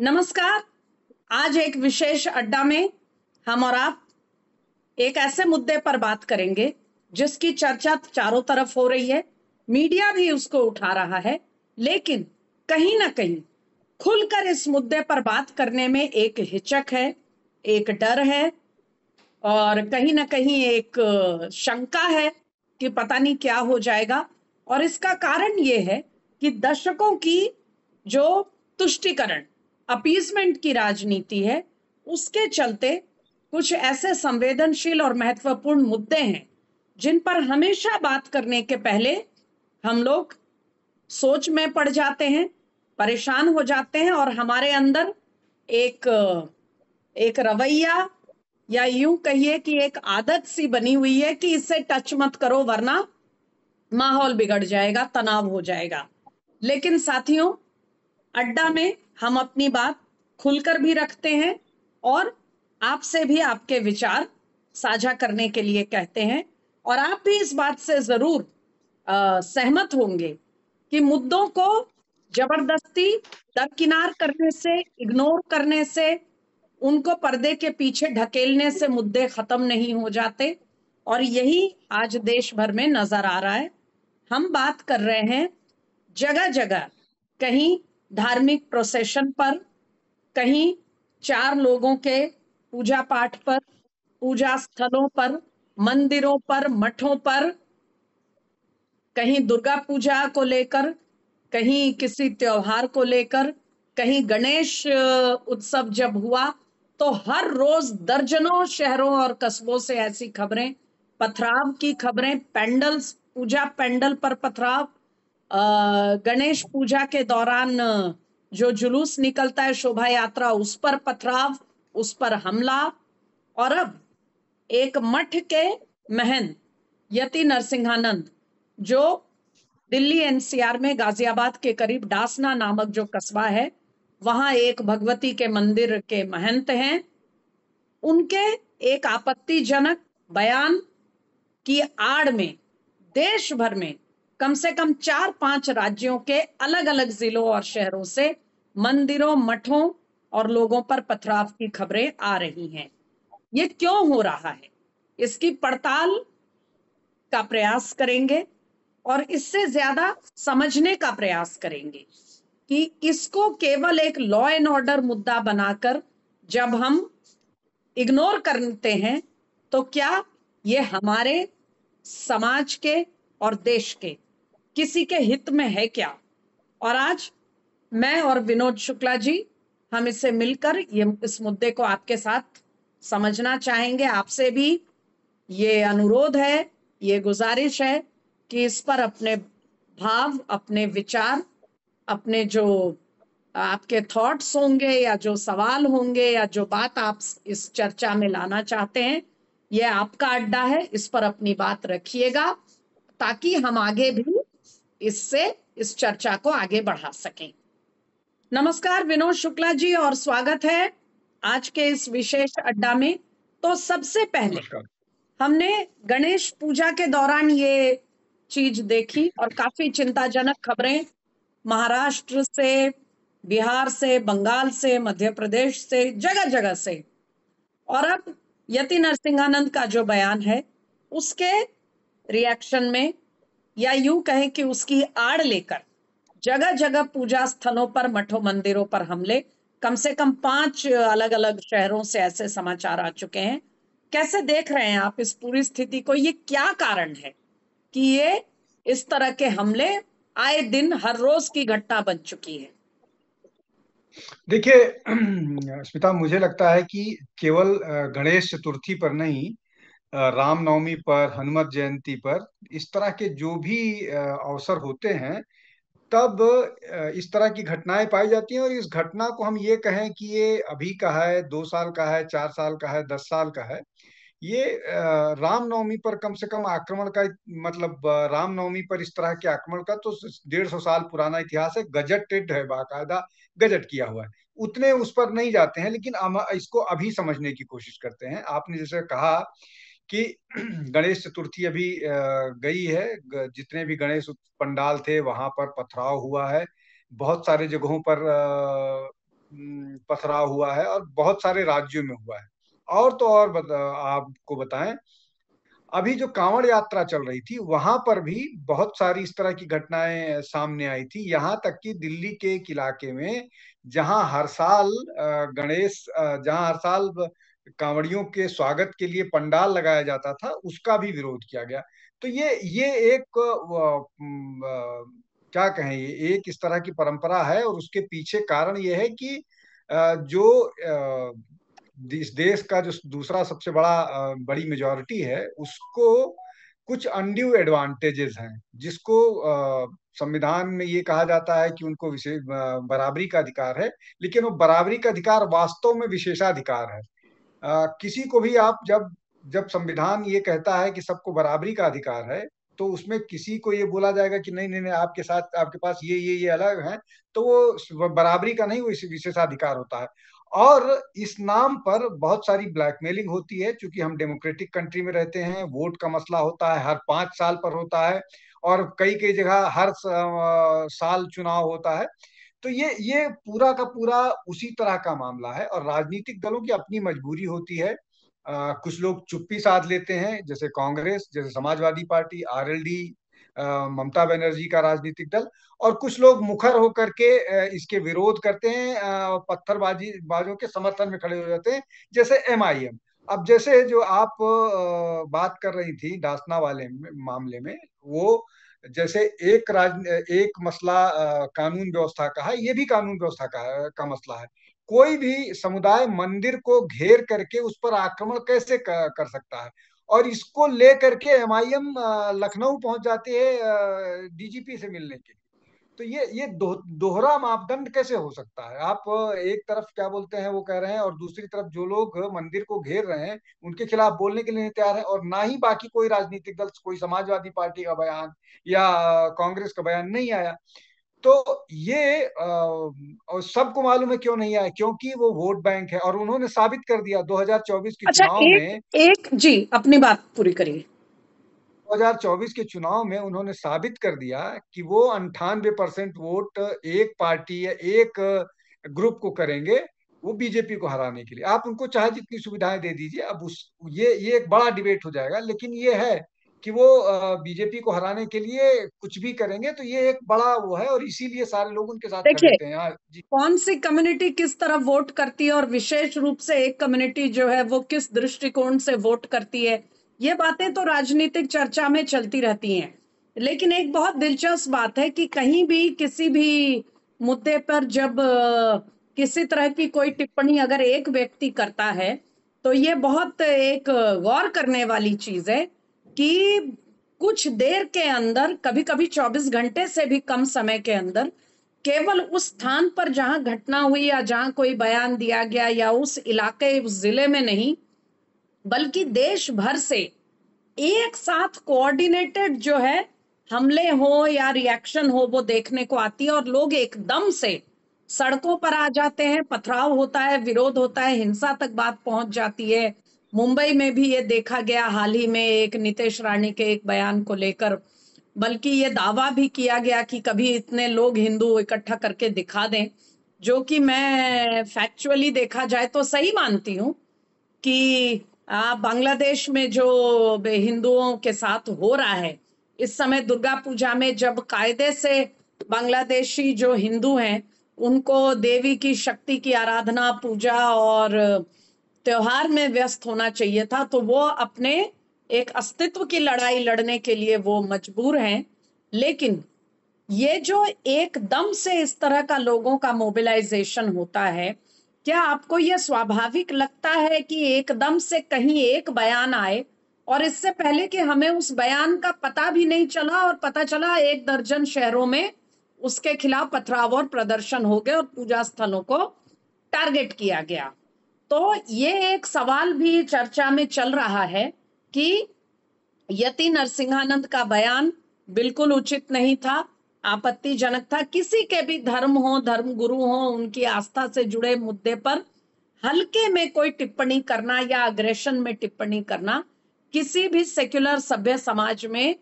नमस्कार। आज एक विशेष अड्डा में हम और आप एक ऐसे मुद्दे पर बात करेंगे जिसकी चर्चा चारों तरफ हो रही है। मीडिया भी उसको उठा रहा है, लेकिन कहीं ना कहीं खुलकर इस मुद्दे पर बात करने में एक हिचक है, एक डर है और कहीं ना कहीं एक शंका है कि पता नहीं क्या हो जाएगा। और इसका कारण ये है कि दशकों की जो तुष्टीकरण, अपीसमेंट की राजनीति है, उसके चलते कुछ ऐसे संवेदनशील और महत्वपूर्ण मुद्दे हैं जिन पर हमेशा बात करने के पहले हम लोग सोच में पड़ जाते हैं, परेशान हो जाते हैं और हमारे अंदर एक एक रवैया या यूं कहिए कि एक आदत सी बनी हुई है कि इसे टच मत करो वरना माहौल बिगड़ जाएगा, तनाव हो जाएगा। लेकिन साथियों, अड्डा में हम अपनी बात खुलकर भी रखते हैं और आपसे भी आपके विचार साझा करने के लिए कहते हैं। और आप भी इस बात से जरूर सहमत होंगे कि मुद्दों को जबरदस्ती दरकिनार करने से, इग्नोर करने से, उनको पर्दे के पीछे ढकेलने से मुद्दे खत्म नहीं हो जाते। और यही आज देश भर में नजर आ रहा है। हम बात कर रहे हैं जगह जगह, कहीं धार्मिक प्रोसेशन पर, कहीं चार लोगों के पूजा पाठ पर, पूजा स्थलों पर, मंदिरों पर, मठों पर, कहीं दुर्गा पूजा को लेकर, कहीं किसी त्योहार को लेकर, कहीं गणेश उत्सव जब हुआ तो हर रोज दर्जनों शहरों और कस्बों से ऐसी खबरें, पथराव की खबरें, पेंडल्स, पूजा पेंडल पर पथराव, गणेश पूजा के दौरान जो जुलूस निकलता है, शोभा यात्रा, उस पर पथराव, उस पर हमला। और अब एक मठ के महंत यति नरसिंहानंद, जो दिल्ली एनसीआर में गाजियाबाद के करीब डासना नामक जो कस्बा है, वहां एक भगवती के मंदिर के महंत हैं, उनके एक आपत्तिजनक बयान की आड़ में देश भर में कम से कम 4-5 राज्यों के अलग अलग जिलों और शहरों से मंदिरों, मठों और लोगों पर पथराव की खबरें आ रही हैं। ये क्यों हो रहा है, इसकी पड़ताल का प्रयास करेंगे और इससे ज्यादा समझने का प्रयास करेंगे कि इसको केवल एक लॉ एंड ऑर्डर मुद्दा बनाकर जब हम इग्नोर करते हैं तो क्या ये हमारे समाज के और देश के किसी के हित में है क्या। और आज मैं और विनोद शुक्ला जी, हम इसे मिलकर इस मुद्दे को आपके साथ समझना चाहेंगे। आपसे भी ये अनुरोध है, ये गुजारिश है कि इस पर अपने भाव, अपने विचार, अपने जो आपके थॉट्स होंगे या जो सवाल होंगे या जो बात आप इस चर्चा में लाना चाहते हैं, ये आपका अड्डा है, इस पर अपनी बात रखिएगा ताकि हम आगे भी इससे इस चर्चा को आगे बढ़ा सकें। नमस्कार विनोद शुक्ला जी और स्वागत है आज के इस विशेष अड्डा में। तो सबसे पहले नमस्कार। हमने गणेश पूजा के दौरान ये चीज देखी और काफी चिंताजनक खबरें महाराष्ट्र से, बिहार से, बंगाल से, मध्य प्रदेश से, जगह जगह से। और अब यति नरसिंहानंद का जो बयान है, उसके रिएक्शन में या यूं कहें कि उसकी आड़ लेकर जगह जगह पूजा स्थलों पर, मठों, मंदिरों पर हमले, कम से कम 5 अलग अलग शहरों से ऐसे समाचार आ चुके हैं। कैसे देख रहे हैं आप इस पूरी स्थिति को? ये क्या कारण है कि ये इस तरह के हमले आए दिन हर रोज की घटना बन चुकी है? देखिए स्मिता, मुझे लगता है कि केवल गणेश चतुर्थी पर नहीं, रामनवमी पर, हनुमत जयंती पर, इस तरह के जो भी अवसर होते हैं, तब इस तरह की घटनाएं पाई जाती हैं। और इस घटना को हम ये कहें कि ये अभी का है, 2 साल का है, 4 साल का है, 10 साल का है, ये रामनवमी पर कम से कम आक्रमण का, मतलब रामनवमी पर इस तरह के आक्रमण का तो 150 साल पुराना इतिहास है, गजटेड है, बाकायदा गजट किया हुआ है। उतने उस पर नहीं जाते हैं, लेकिन हम इसको अभी समझने की कोशिश करते हैं। आपने जैसे कहा कि गणेश चतुर्थी अभी गई है, जितने भी गणेश पंडाल थे वहां पर पथराव हुआ है। बहुत सारे जगहों पर पथराव हुआ है और बहुत सारे राज्यों में हुआ है। और तो और आपको बताएं, अभी जो कांवड़ यात्रा चल रही थी वहां पर भी बहुत सारी इस तरह की घटनाएं सामने आई थी। यहाँ तक कि दिल्ली के एक इलाके में जहां हर साल जहां हर साल कांवड़ियों के स्वागत के लिए पंडाल लगाया जाता था, उसका भी विरोध किया गया। तो ये एक क्या कहें, ये एक इस तरह की परंपरा है और उसके पीछे कारण ये है कि जो इस देश का जो दूसरा सबसे बड़ी मेजोरिटी है, उसको कुछ अनड्यू एडवांटेजेस हैं, जिसको संविधान में ये कहा जाता है कि उनको विशेष बराबरी का अधिकार है, लेकिन वो बराबरी का अधिकार वास्तव में विशेषाधिकार है। किसी को भी आप जब जब संविधान ये कहता है कि सबको बराबरी का अधिकार है, तो उसमें किसी को ये बोला जाएगा कि नहीं नहीं नहीं, आपके साथ आपके पास ये अलग है, तो वो बराबरी का नहीं, वो विशेषाधिकार होता है। और इस नाम पर बहुत सारी ब्लैकमेलिंग होती है, क्योंकि हम डेमोक्रेटिक कंट्री में रहते हैं, वोट का मसला होता है, हर 5 साल पर होता है, और कई कई जगह हर साल चुनाव होता है। तो ये पूरा का पूरा उसी तरह का मामला है, और राजनीतिक दलों की अपनी मजबूरी होती है। कुछ लोग चुप्पी साध लेते हैं, जैसे कांग्रेस, जैसे समाजवादी पार्टी, आरएलडी, ममता बनर्जी का राजनीतिक दल, और कुछ लोग मुखर होकर के इसके विरोध करते हैं, पत्थरबाजी बाजों के समर्थन में खड़े हो जाते हैं, जैसे एमआईएम। अब जैसे जो आप बात कर रही थी दासना वाले मामले में, वो जैसे एक मसला कानून व्यवस्था का है, ये भी कानून व्यवस्था का मसला है। कोई भी समुदाय मंदिर को घेर करके उस पर आक्रमण कैसे कर सकता है, और इसको लेकर के एमआईएम लखनऊ पहुंच जाती है डीजीपी से मिलने के लिए। तो ये दोहरा मापदंड कैसे हो सकता है? आप एक तरफ क्या बोलते हैं वो कह रहे हैं, और दूसरी तरफ जो लोग मंदिर को घेर रहे हैं उनके खिलाफ बोलने के लिए नहीं तैयार है, और ना ही बाकी कोई राजनीतिक दल, कोई समाजवादी पार्टी का बयान या कांग्रेस का बयान नहीं आया। तो ये और सबको मालूम है क्यों नहीं आया, क्योंकि वो वोट बैंक है, और उन्होंने साबित कर दिया 2024 के अच्छा, चुनाव एक में। एक जी, अपनी बात पूरी करिए। 2024 के चुनाव में उन्होंने साबित कर दिया कि वो 98% वोट एक पार्टी या एक ग्रुप को करेंगे, वो बीजेपी को हराने के लिए। आप उनको चाहे जितनी सुविधाएं दे दीजिए, अब उस ये एक बड़ा डिबेट हो जाएगा, लेकिन ये है कि वो बीजेपी को हराने के लिए कुछ भी करेंगे। तो ये एक बड़ा वो है, और इसीलिए सारे लोग उनके साथ खड़े देखिए, थे। हाँ जी। कौन सी कम्युनिटी किस तरफ वोट करती है और विशेष रूप से एक कम्युनिटी जो है वो किस दृष्टिकोण से वोट करती है, ये बातें तो राजनीतिक चर्चा में चलती रहती हैं। लेकिन एक बहुत दिलचस्प बात है कि कहीं भी किसी भी मुद्दे पर जब किसी तरह की कोई टिप्पणी अगर एक व्यक्ति करता है, तो ये बहुत एक गौर करने वाली चीज है कि कुछ देर के अंदर, कभी कभी 24 घंटे से भी कम समय के अंदर, केवल उस स्थान पर जहां घटना हुई या जहां कोई बयान दिया गया या उस इलाके उस जिले में नहीं, बल्कि देश भर से एक साथ कोऑर्डिनेटेड जो है हमले हो या रिएक्शन हो, वो देखने को आती है, और लोग एकदम से सड़कों पर आ जाते हैं, पथराव होता है, विरोध होता है, हिंसा तक बात पहुंच जाती है। मुंबई में भी ये देखा गया हाल ही में एक नीतीश राणी के एक बयान को लेकर, बल्कि ये दावा भी किया गया कि कभी इतने लोग हिंदू इकट्ठा करके दिखा दें, जो कि मैं फैक्चुअली देखा जाए तो सही मानती हूँ कि बांग्लादेश में जो हिंदुओं के साथ हो रहा है इस समय, दुर्गा पूजा में जब कायदे से बांग्लादेशी जो हिंदू हैं उनको देवी की शक्ति की आराधना, पूजा और त्योहार में व्यस्त होना चाहिए था, तो वो अपने एक अस्तित्व की लड़ाई लड़ने के लिए वो मजबूर हैं। लेकिन ये जो एकदम से इस तरह का लोगों का मोबिलाइजेशन होता है, क्या आपको यह स्वाभाविक लगता है कि एकदम से कहीं एक बयान आए और इससे पहले कि हमें उस बयान का पता भी नहीं चला और पता चला 1 दर्जन शहरों में उसके खिलाफ पथराव और प्रदर्शन हो गए और पूजा स्थलों को टारगेट किया गया? तो ये एक सवाल भी चर्चा में चल रहा है कि यति नरसिंहानंद का बयान बिल्कुल उचित नहीं था, आपत्तिजनक था। किसी के भी धर्म हो, धर्म गुरु हो, उनकी आस्था से जुड़े मुद्दे पर हल्के में कोई टिप्पणी करना या अग्रेशन में टिप्पणी करना किसी भी सेक्युलर सभ्य समाज में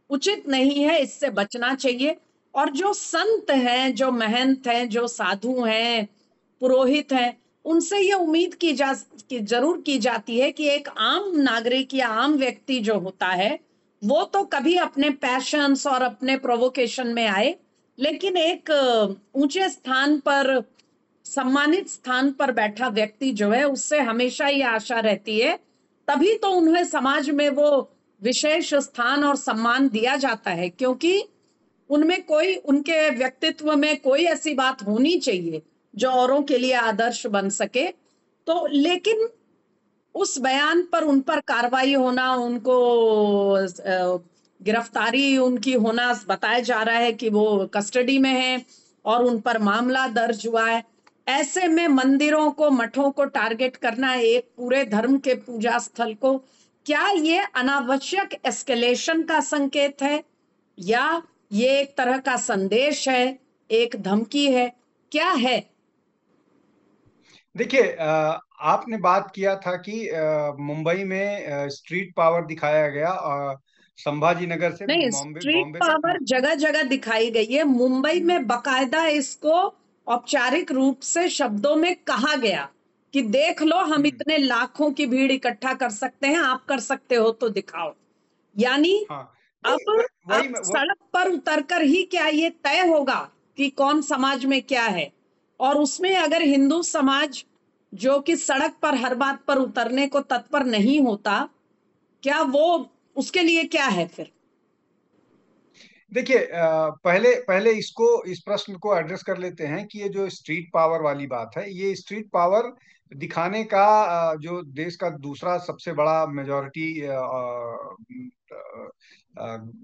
उचित नहीं है, इससे बचना चाहिए। और जो संत हैं, जो महंत हैं, जो साधु हैं, पुरोहित हैं, उनसे ये उम्मीद की जरूर की जाती है कि एक आम नागरिक या आम व्यक्ति जो होता है वो तो कभी अपने पैशंस और अपने प्रोवोकेशन में आए, लेकिन एक ऊंचे स्थान पर, सम्मानित स्थान पर बैठा व्यक्ति जो है उससे हमेशा ये आशा रहती है, तभी तो उन्हें समाज में वो विशेष स्थान और सम्मान दिया जाता है, क्योंकि उनमें कोई, उनके व्यक्तित्व में कोई ऐसी बात होनी चाहिए जो औरों के लिए आदर्श बन सके। तो लेकिन उस बयान पर उन पर कार्रवाई होना, उनको गिरफ्तारी उनकी होना, बताया जा रहा है कि वो कस्टडी में है और उन पर मामला दर्ज हुआ है। ऐसे में मंदिरों को, मठों को टारगेट करना, एक पूरे धर्म के पूजा स्थल को, क्या ये अनावश्यक एस्केलेशन का संकेत है या ये एक तरह का संदेश है, एक धमकी है, क्या है? देखिए, आपने बात किया था कि मुंबई में स्ट्रीट पावर दिखाया गया, संभाजी नगर से नहीं, बॉम्बे स्ट्रीट बॉम्बे तक। पावर जगह जगह दिखाई गई है, मुंबई में बकायदा इसको औपचारिक रूप से शब्दों में कहा गया कि देख लो हम हम्म, इतने लाखों की भीड़ इकट्ठा कर सकते हैं, आप कर सकते हो तो दिखाओ। यानी हाँ, अब वही अब वही सड़क पर उतरकर ही क्या ये तय होगा कि कौन समाज में क्या है, और उसमें अगर हिंदू समाज जो कि सड़क पर हर बात पर उतरने को तत्पर नहीं होता, क्या वो, उसके लिए क्या है फिर? देखिए, पहले पहले इस प्रश्न को एड्रेस कर लेते हैं कि ये जो स्ट्रीट पावर वाली बात है, ये स्ट्रीट पावर दिखाने का जो देश का दूसरा सबसे बड़ा मेजॉरिटी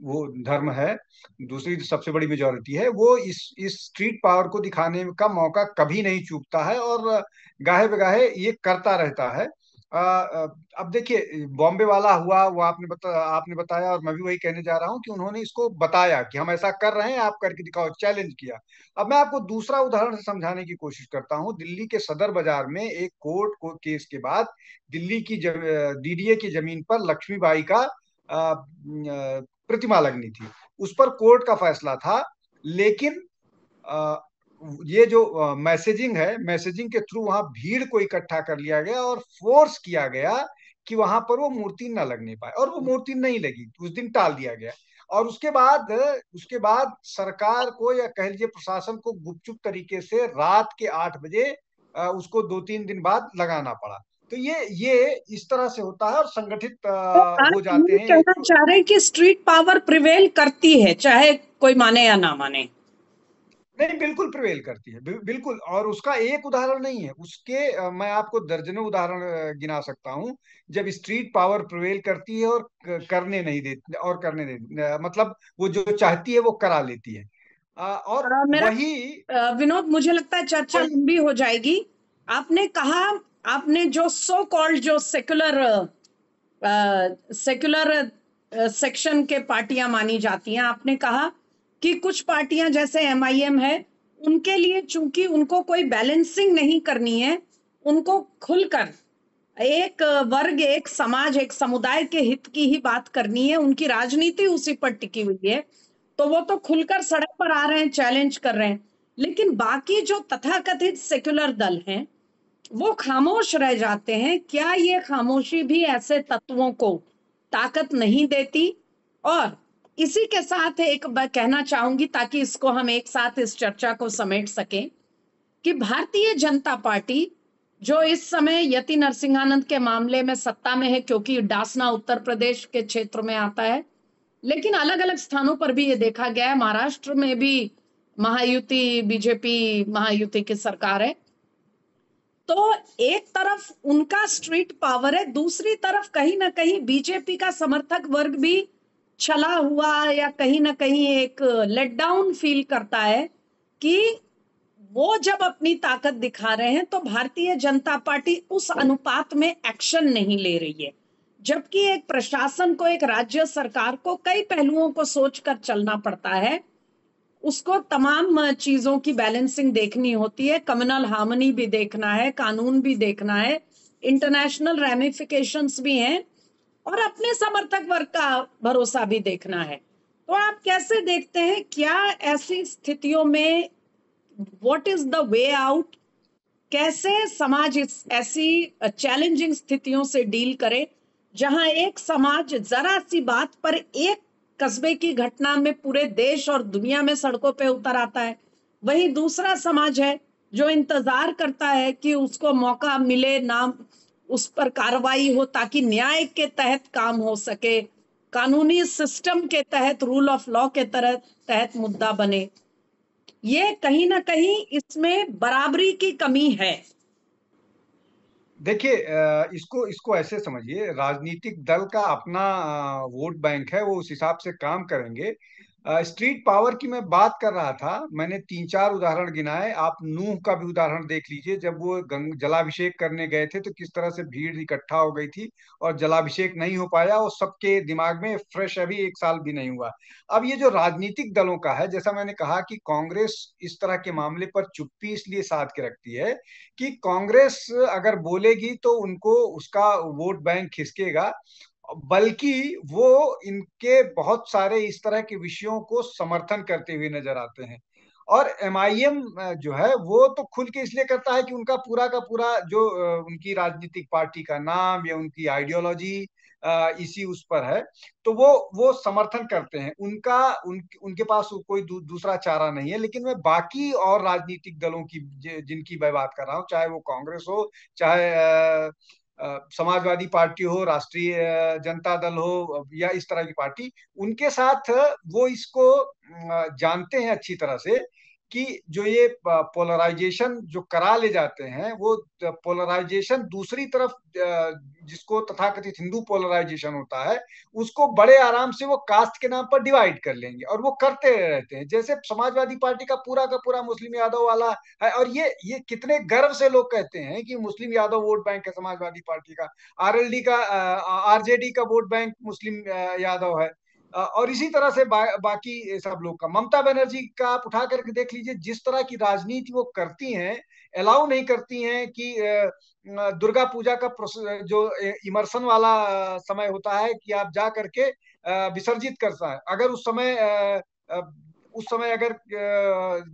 वो धर्म है, दूसरी सबसे बड़ी मेजॉरिटी है, वो इस स्ट्रीट पावर को दिखाने का मौका कभी नहीं चूकता है और गाहे बगाहे ये करता रहता है। अब देखिए, बॉम्बे वाला हुआ, वो आपने बताया और मैं भी वही कहने जा रहा हूं कि उन्होंने इसको बताया कि हम ऐसा कर रहे हैं, आप करके दिखाओ, चैलेंज किया। अब मैं आपको दूसरा उदाहरण से समझाने की कोशिश करता हूं। दिल्ली के सदर बाजार में एक कोर्ट को केस के बाद दिल्ली की डीडीए की जमीन पर लक्ष्मीबाई का प्रतिमा लगनी थी, उस पर कोर्ट का फैसला था। लेकिन अ, ये जो मैसेजिंग है, मैसेजिंग के थ्रू वहां भीड़ को इकट्ठा कर लिया गया और फोर्स किया गया कि वहां पर वो मूर्ति न लगने पाए, और वो मूर्ति नहीं लगी, उस दिन टाल दिया गया। और उसके बाद सरकार को, या कह लीजिए प्रशासन को, गुपचुप तरीके से रात के 8 बजे उसको 2-3 दिन बाद लगाना पड़ा। तो ये इस तरह से होता है और संगठित तो हो आप जाते ये हैं कहना चाह रहे हैं कि स्ट्रीट पावर प्रिवेल करती है, चाहे कोई माने या ना माने? नहीं, बिल्कुल प्रिवेल करती है, बिल्कुल। और उसका एक उदाहरण नहीं है, उसके मैं आपको दर्जनों उदाहरण गिना सकता हूं, जब स्ट्रीट पावर प्रिवेल करती है और करने नहीं देती, और करने नहीं मतलब वो जो चाहती है वो करा लेती है। और मेरा वही विनोद, मुझे लगता है चर्चा वही लंबी हो जाएगी। आपने कहा, आपने जो सो कॉल्ड, जो सेक्युलर सेक्युलर सेक्शन के पार्टियां मानी जाती हैं, आपने कहा कि कुछ पार्टियां जैसे एमआईएम है, उनके लिए चूंकि उनको कोई बैलेंसिंग नहीं करनी है, उनको खुलकर एक वर्ग, एक समाज, एक समुदाय के हित की ही बात करनी है, उनकी राजनीति उसी पर टिकी हुई है, तो वो तो खुलकर सड़क पर आ रहे हैं, चैलेंज कर रहे हैं। लेकिन बाकी जो तथाकथित सेक्युलर दल हैं वो खामोश रह जाते हैं। क्या ये खामोशी भी ऐसे तत्वों को ताकत नहीं देती? और इसी के साथ एक बात कहना चाहूंगी ताकि इसको हम एक साथ इस चर्चा को समेट सकें, कि भारतीय जनता पार्टी जो इस समय यति नरसिंहानंद के मामले में सत्ता में है, क्योंकि डासना उत्तर प्रदेश के क्षेत्र में आता है, लेकिन अलग अलग स्थानों पर भी ये देखा गया है, महाराष्ट्र में भी महायुति, बीजेपी महायुति की सरकार है। तो एक तरफ उनका स्ट्रीट पावर है, दूसरी तरफ कहीं ना कहीं बीजेपी का समर्थक वर्ग भी छला हुआ, या कहीं ना कहीं एक लेट डाउन फील करता है कि वो जब अपनी ताकत दिखा रहे हैं तो भारतीय जनता पार्टी उस अनुपात में एक्शन नहीं ले रही है, जबकि एक प्रशासन को, एक राज्य सरकार को कई पहलुओं को सोचकर चलना पड़ता है, उसको तमाम चीजों की बैलेंसिंग देखनी होती है, कम्युनल हार्मनी भी देखना है, कानून भी देखना है, इंटरनेशनल रैमिफिकेशंस भी हैं, और अपने समर्थक वर्ग का भरोसा भी देखना है। तो आप कैसे देखते हैं, क्या ऐसी स्थितियों में what is the way out, कैसे समाज इस ऐसी चैलेंजिंग स्थितियों से डील करे, जहां एक समाज जरा सी बात पर, एक कस्बे की घटना में पूरे देश और दुनिया में सड़कों पे उतर आता है, वहीं दूसरा समाज है जो इंतजार करता है कि उसको मौका मिले, ना उस पर कार्रवाई हो, ताकि न्याय के तहत काम हो सके, कानूनी सिस्टम के तहत, रूल ऑफ लॉ के तहत मुद्दा बने। ये कहीं ना कहीं इसमें बराबरी की कमी है। देखिए, इसको इसको ऐसे समझिए, राजनीतिक दल का अपना वोट बैंक है, वो उस हिसाब से काम करेंगे। स्ट्रीट पावर की मैं बात कर रहा था, मैंने तीन चार उदाहरण गिनाए। आप नूह का भी उदाहरण देख लीजिए, जब वो जलाभिषेक करने गए थे तो किस तरह से भीड़ इकट्ठा हो गई थी और जलाभिषेक नहीं हो पाया, और सबके दिमाग में फ्रेश अभी एक साल भी नहीं हुआ। अब ये जो राजनीतिक दलों का है, जैसा मैंने कहा कि कांग्रेस इस तरह के मामले पर चुप्पी इसलिए साध के रखती है कि कांग्रेस अगर बोलेगी तो उनको उसका वोट बैंक खिसकेगा, बल्कि वो इनके बहुत सारे इस तरह के विषयों को समर्थन करते हुए नजर आते हैं। और एमआईएम जो है वो तो खुल के इसलिए करता है कि उनका पूरा का पूरा जो उनकी राजनीतिक पार्टी का नाम या उनकी आइडियोलॉजी इसी उस पर है, तो वो समर्थन करते हैं उनका। उनके पास कोई दूसरा चारा नहीं है। लेकिन मैं बाकी और राजनीतिक दलों की जिनकी मैं बात कर रहा हूँ, चाहे वो कांग्रेस हो, चाहे समाजवादी पार्टी हो, राष्ट्रीय जनता दल हो, या इस तरह की पार्टी, उनके साथ वो इसको जानते हैं अच्छी तरह से कि जो ये पोलराइजेशन जो करा ले जाते हैं, वो पोलराइजेशन दूसरी तरफ जिसको तथाकथित हिंदू पोलराइजेशन होता है, उसको बड़े आराम से वो कास्ट के नाम पर डिवाइड कर लेंगे, और वो करते रहते हैं। जैसे समाजवादी पार्टी का पूरा मुस्लिम यादव वाला है, और ये कितने गर्व से लोग कहते हैं कि मुस्लिम यादव वोट बैंक है समाजवादी पार्टी का, आरएलडी का, आरजेडी का वोट बैंक मुस्लिम यादव है। और इसी तरह से बाकी सब लोग का, ममता बनर्जी का आप उठा करके देख लीजिए, जिस तरह की राजनीति वो करती हैं, अलाउ नहीं करती हैं कि दुर्गा पूजा का जो इमर्शन वाला समय होता है कि आप जा करके विसर्जित कर सकते हैं, अगर उस समय अगर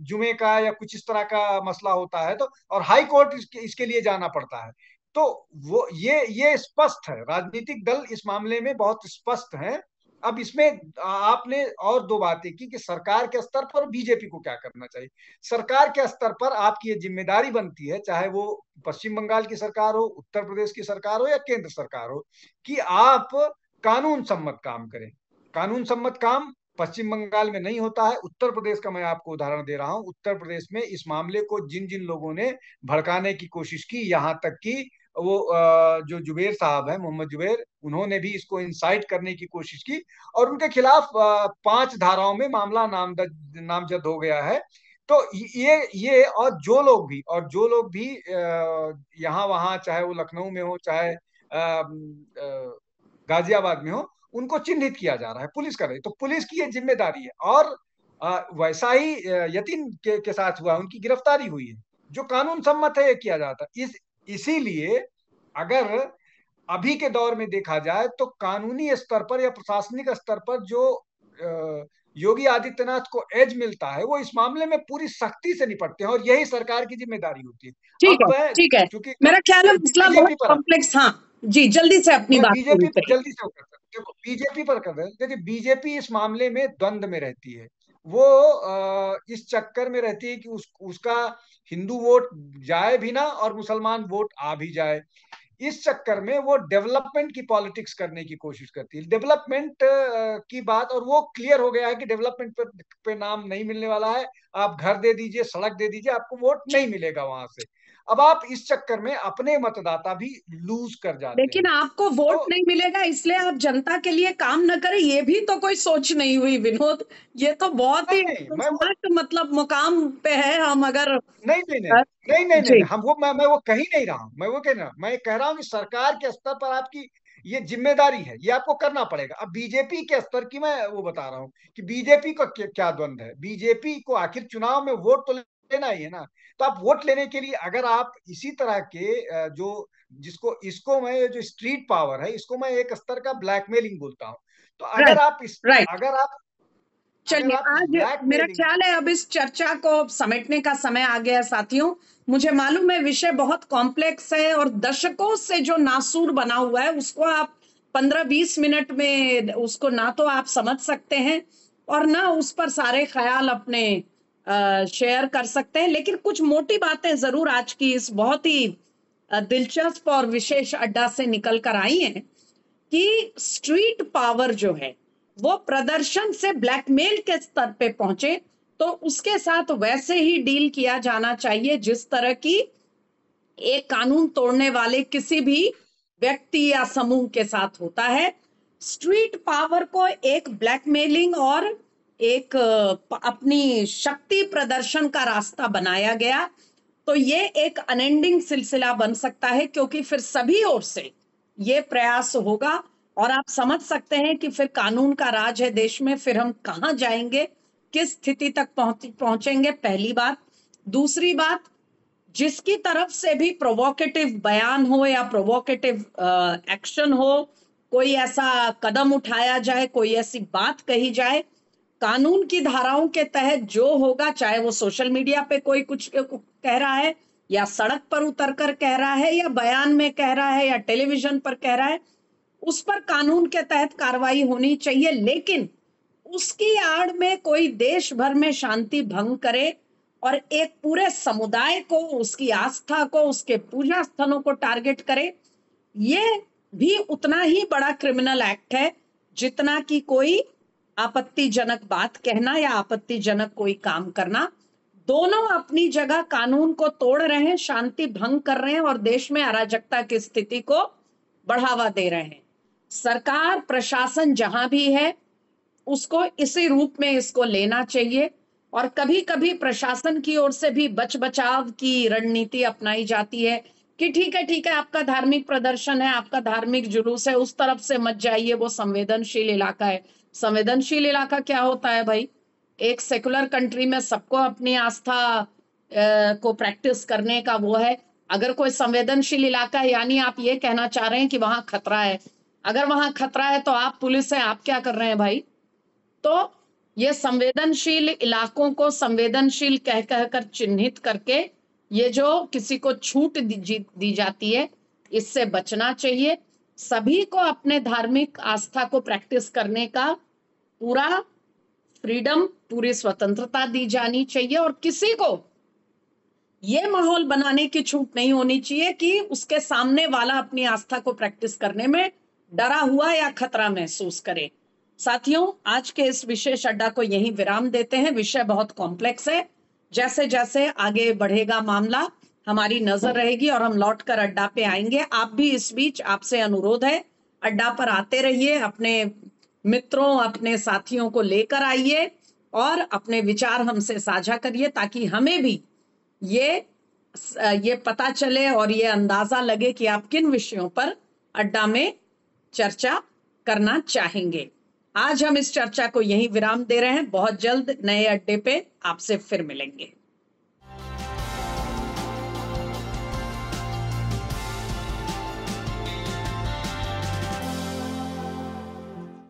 जुमे का या कुछ इस तरह का मसला होता है, तो और हाई कोर्ट इसके लिए जाना पड़ता है। तो वो ये स्पष्ट है, राजनीतिक दल इस मामले में बहुत स्पष्ट हैं। अब इसमें आपने और दो बातें की कि सरकार के स्तर पर बीजेपी को क्या करना चाहिए। सरकार के स्तर पर आपकी ये जिम्मेदारी बनती है, चाहे वो पश्चिम बंगाल की सरकार हो, उत्तर प्रदेश की सरकार हो या केंद्र सरकार हो, कि आप कानून सम्मत काम करें। कानून सम्मत काम पश्चिम बंगाल में नहीं होता है। उत्तर प्रदेश का मैं आपको उदाहरण दे रहा हूं। उत्तर प्रदेश में इस मामले को जिन जिन लोगों ने भड़काने की कोशिश की, यहां तक कि वो जो जुबेर साहब है, मोहम्मद जुबेर, उन्होंने भी इसको इंसाइट करने की कोशिश की, और उनके खिलाफ 5 धाराओं में मामला नामजद हो गया है। तो ये और जो लोग भी यहाँ वहां, चाहे वो लखनऊ में हो, चाहे गाजियाबाद में हो, उनको चिन्हित किया जा रहा है, पुलिस कर रही है। तो पुलिस की ये जिम्मेदारी है। और वैसा ही यतीन के साथ हुआ, उनकी गिरफ्तारी हुई है, जो कानून सम्मत है, ये किया जाता है। इसीलिए अगर अभी के दौर में देखा जाए तो कानूनी स्तर पर या प्रशासनिक स्तर पर जो योगी आदित्यनाथ को एज मिलता है, वो इस मामले में पूरी सख्ती से निपटते हैं, और यही सरकार की जिम्मेदारी होती है। ठीक है, अब ठीक है। चूंकि मेरा ख्याल है मसला बहुत बीजेपी पर, कॉम्प्लेक्स। हाँ जी, जल्दी से अपनी मैं बात पूरी बीजेपी पर करिए। जल्दी से वो करता हूं। देखो, बीजेपी पर कर रहे हैं। देखिए, बीजेपी इस मामले में द्वंद में रहती है। वो इस चक्कर में रहती है कि उसका हिंदू वोट जाए भी ना और मुसलमान वोट आ भी जाए। इस चक्कर में वो डेवलपमेंट की पॉलिटिक्स करने की कोशिश करती है, डेवलपमेंट की बात। और वो क्लियर हो गया है कि डेवलपमेंट पे नाम नहीं मिलने वाला है। आप घर दे दीजिए, सड़क दे दीजिए, आपको वोट नहीं मिलेगा वहां से। अब आप इस चक्कर में अपने मतदाता भी लूज कर जाते लेकिन हैं। आपको वोट तो नहीं मिलेगा इसलिए आप जनता के लिए काम न करें, ये भी तो कोई सोच नहीं हुई विनोद। ये तो बहुत ही नहीं नहीं, स्मार्ट मतलब मुकाम पे है हम अगर। नहीं नहीं नहीं अ, नहीं नहीं नहीं जी। नहीं, मैं वो कह ही नहीं रहा हूं। मैं वो कह रहा हूं, मैं कह रहा हूं कि सरकार के स्तर पर आपकी ये जिम्मेदारी है, ये आपको करना पड़ेगा। अब बीजेपी के स्तर की मैं वो बता रहा हूँ कि बीजेपी का क्या द्वंद है। बीजेपी को आखिर चुनाव में वोट तो लेना ही है ना। तो आप वोट लेने के लिए अगर आप इसी तरह के जो जिसको इसको मैं, जो स्ट्रीट पावर है, इसको मैं एक स्तर का ब्लैकमेलिंग बोलता हूँ। तो राइट, राइट। अगर आप अगर चलिए, आप इस आज मेरा ब्लैकमेलिंग। ख्याल है अब इस चर्चा को समेटने का समय आ गया है साथियों। मुझे मालूम है विषय बहुत कॉम्प्लेक्स है और दशकों से जो नासूर बना हुआ है उसको आप 15-20 मिनट में उसको ना तो आप समझ सकते हैं और ना उस पर सारे ख्याल अपने शेयर कर सकते हैं, लेकिन कुछ मोटी बातें जरूर आज की इस बहुत ही दिलचस्प और विशेष अड्डा से निकल कर आई हैं कि स्ट्रीट पावर जो है वो प्रदर्शन से ब्लैकमेल के स्तर पे पहुंचे तो उसके साथ वैसे ही डील किया जाना चाहिए जिस तरह की एक कानून तोड़ने वाले किसी भी व्यक्ति या समूह के साथ होता है। स्ट्रीट पावर को एक ब्लैकमेलिंग और एक अपनी शक्ति प्रदर्शन का रास्ता बनाया गया तो ये एक अनएंडिंग सिलसिला बन सकता है, क्योंकि फिर सभी ओर से ये प्रयास होगा और आप समझ सकते हैं कि फिर कानून का राज है देश में, फिर हम कहाँ जाएंगे, किस स्थिति तक पहुंचेंगे, पहली बात। दूसरी बात, जिसकी तरफ से भी प्रोवोकेटिव बयान हो या प्रोवोकेटिव एक्शन हो, कोई ऐसा कदम उठाया जाए, कोई ऐसी बात कही जाए, कानून की धाराओं के तहत जो होगा, चाहे वो सोशल मीडिया पे कोई कुछ कह रहा है या सड़क पर उतर कर कह रहा है या बयान में कह रहा है या टेलीविजन पर कह रहा है, उस पर कानून के तहत कार्रवाई होनी चाहिए। लेकिन उसकी आड़ में कोई देश भर में शांति भंग करे और एक पूरे समुदाय को, उसकी आस्था को, उसके पूजा स्थलों को टारगेट करे, ये भी उतना ही बड़ा क्रिमिनल एक्ट है जितना कि कोई आपत्तिजनक बात कहना या आपत्तिजनक कोई काम करना। दोनों अपनी जगह कानून को तोड़ रहे हैं, शांति भंग कर रहे हैं और देश में अराजकता की स्थिति को बढ़ावा दे रहे हैं। सरकार प्रशासन जहां भी है उसको इसी रूप में इसको लेना चाहिए और कभी कभी प्रशासन की ओर से भी बच बचाव की रणनीति अपनाई जाती है कि ठीक है आपका धार्मिक प्रदर्शन है, आपका धार्मिक जुलूस है, उस तरफ से मत जाइए, वो संवेदनशील इलाका है। संवेदनशील इलाका क्या होता है भाई? एक सेकुलर कंट्री में सबको अपनी आस्था को प्रैक्टिस करने का वो है। अगर कोई संवेदनशील इलाका है यानी आप ये कहना चाह रहे हैं कि वहां खतरा है। अगर वहां खतरा है तो आप पुलिस है, आप क्या कर रहे हैं भाई? तो ये संवेदनशील इलाकों को संवेदनशील कह कहकर चिन्हित करके ये जो किसी को छूट दी जाती है, इससे बचना चाहिए। सभी को अपने धार्मिक आस्था को प्रैक्टिस करने का पूरा फ्रीडम, पूरी स्वतंत्रता दी जानी चाहिए और किसी को ये माहौल बनाने की छूट नहीं होनी चाहिए कि उसके सामने वाला अपनी आस्था को प्रैक्टिस करने में डरा हुआ या खतरा महसूस करे। साथियों, आज के इस विशेष अड्डा को यहीं विराम देते हैं। विषय बहुत कॉम्प्लेक्स है। जैसे जैसे आगे बढ़ेगा मामला हमारी नजर रहेगी और हम लौट कर अड्डा पे आएंगे। आप भी इस बीच आपसे अनुरोध है, अड्डा पर आते रहिए, अपने मित्रों, अपने साथियों को लेकर आइए और अपने विचार हमसे साझा करिए ताकि हमें भी ये पता चले और ये अंदाजा लगे कि आप किन विषयों पर अड्डा में चर्चा करना चाहेंगे। आज हम इस चर्चा को यहीं विराम दे रहे हैं। बहुत जल्द नए अड्डे पे आपसे फिर मिलेंगे।